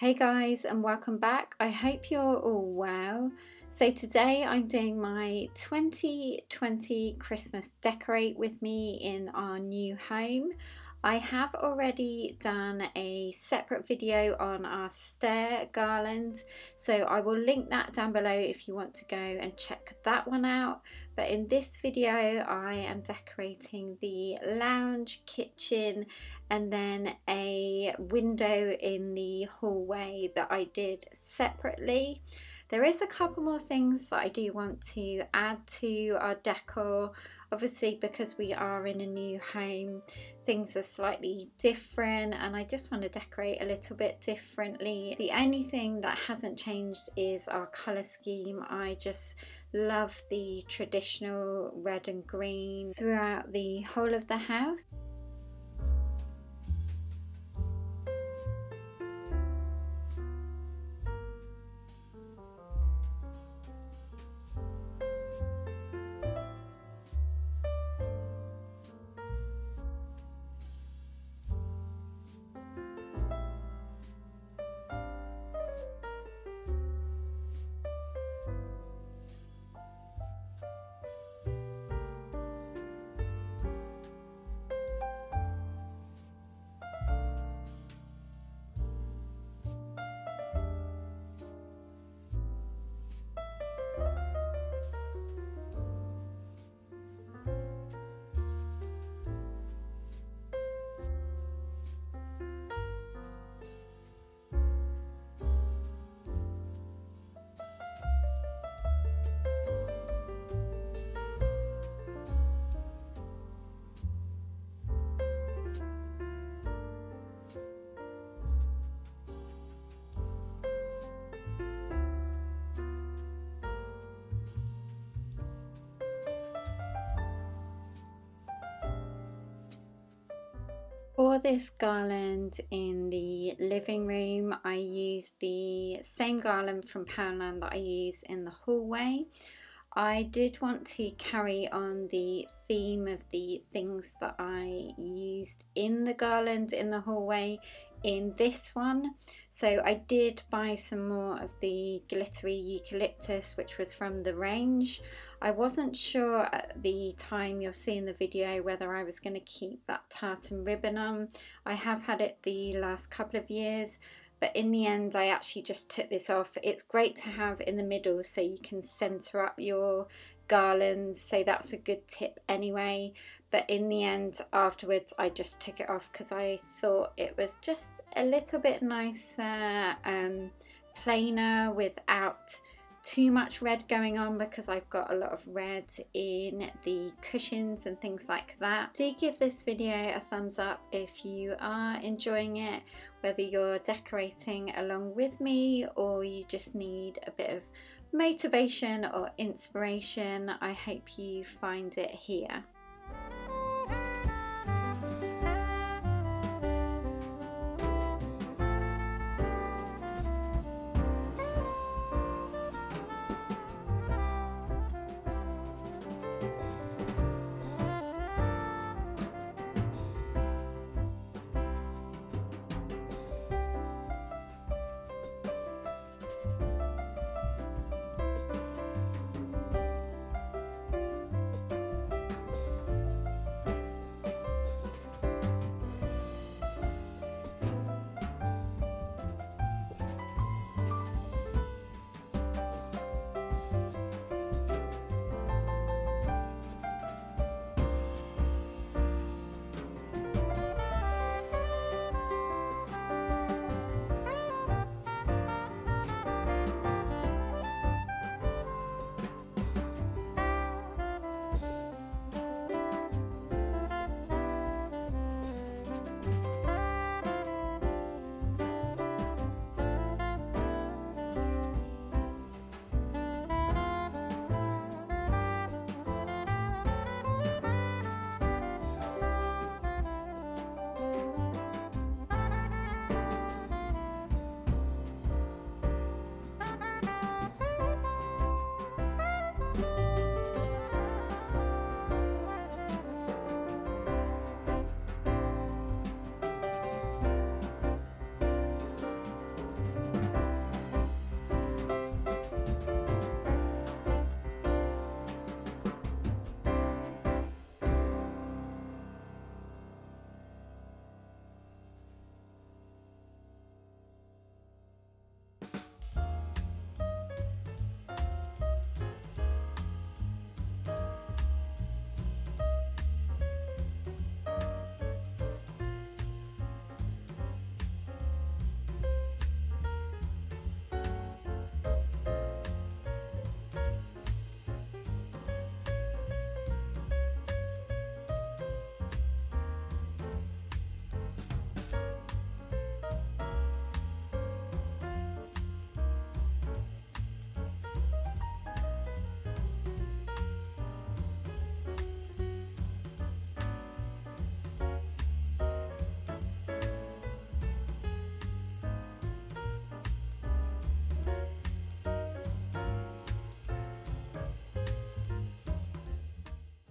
Hey guys, and welcome back. I hope you're all well. So today I'm doing my 2020 Christmas decorate with me in our new home. I have already done a separate video on our stair garland, so I will link that down below if you want to go and check that one out. But in this video I am decorating the lounge, kitchen, and then a window in the hallway that I did separately. There is a couple more things that I do want to add to our decor. Obviously, because we are in a new home, things are slightly different and I just want to decorate a little bit differently. The only thing that hasn't changed is our colour scheme. I just love the traditional red and green throughout the whole of the house. For this garland in the living room, I used the same garland from Poundland that I use in the hallway. I did want to carry on the theme of the things that I used in the garland in the hallway in this one. So I did buy some more of the glittery eucalyptus, which was from the range. I wasn't sure at the time you're seeing the video whether I was going to keep that tartan ribbon on. I have had it the last couple of years, but in the end I actually just took this off. It's great to have in the middle so you can center up your garlands, so that's a good tip anyway. But in the end afterwards I just took it off because I thought it was just a little bit nicer and plainer without too much red going on, because I've got a lot of red in the cushions and things like that. Do give this video a thumbs up if you are enjoying it, whether you're decorating along with me or you just need a bit of motivation or inspiration. I hope you find it here.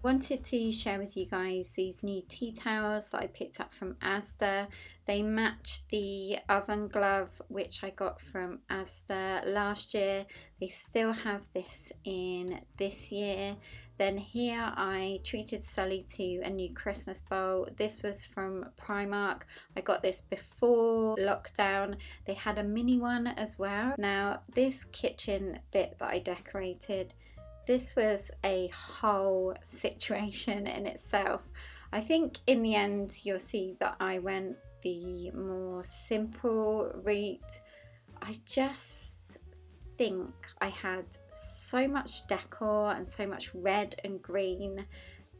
wanted to share with you guys these new tea towels that I picked up from Asda. They match the oven glove which I got from Asda last year. They still have this in this year. Then here I treated Sully to a new Christmas bowl. This was from Primark. I got this before lockdown. They had a mini one as well. Now this kitchen bit that I decorated, this was a whole situation in itself. I think in the end you'll see that I went the more simple route. I just think I had so much decor and so much red and green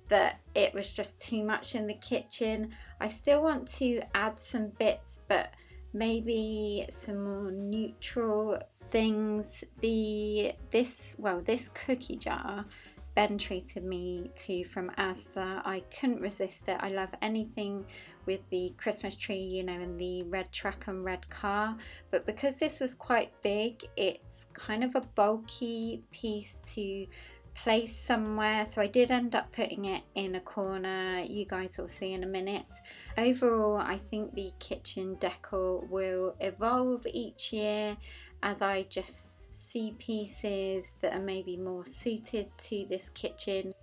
that it was just too much in the kitchen. I still want to add some bits, but maybe some more neutral things. This cookie jar Ben treated me to from Asda. I couldn't resist it. I love anything with the Christmas tree, you know, and the red truck and red car. But because this was quite big, it's kind of a bulky piece to place somewhere, so I did end up putting it in a corner. You guys will see in a minute. Overall, I think the kitchen decor will evolve each year as I just see pieces that are maybe more suited to this kitchen.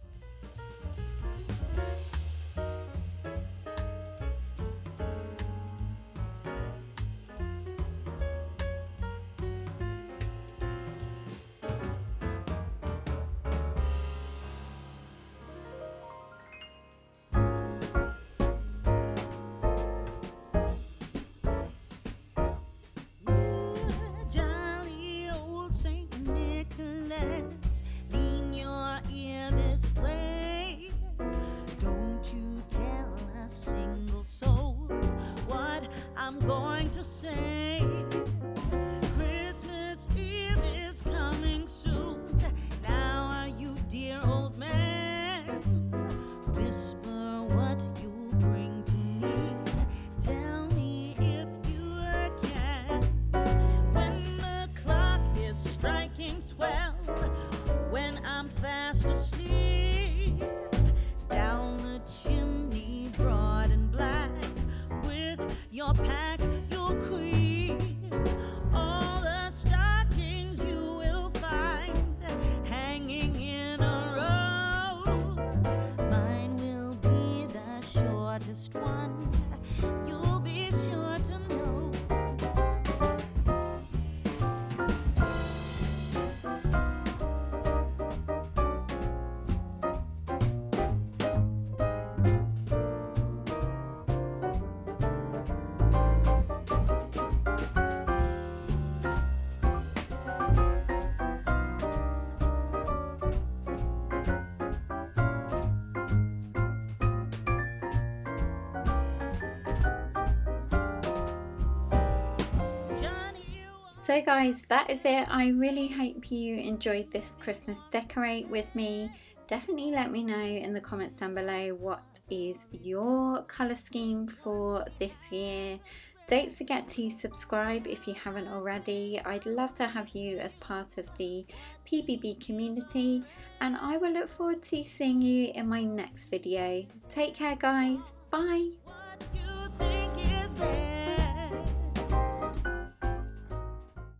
Christmas Eve is coming soon. Now are you, dear old man? Whisper what you bring to me. Tell me if you can. When the clock is striking 12, when I'm fast asleep, down the chimney, broad and black, with your pack you'll creep. All the stockings you will find hanging in a row. Mine will be the shortest one. You'll be sure to know. So guys, that is it. I really hope you enjoyed this Christmas decorate with me. Definitely let me know in the comments down below what is your colour scheme for this year. Don't forget to subscribe if you haven't already. I'd love to have you as part of the PBB community, and I will look forward to seeing you in my next video. Take care guys, bye!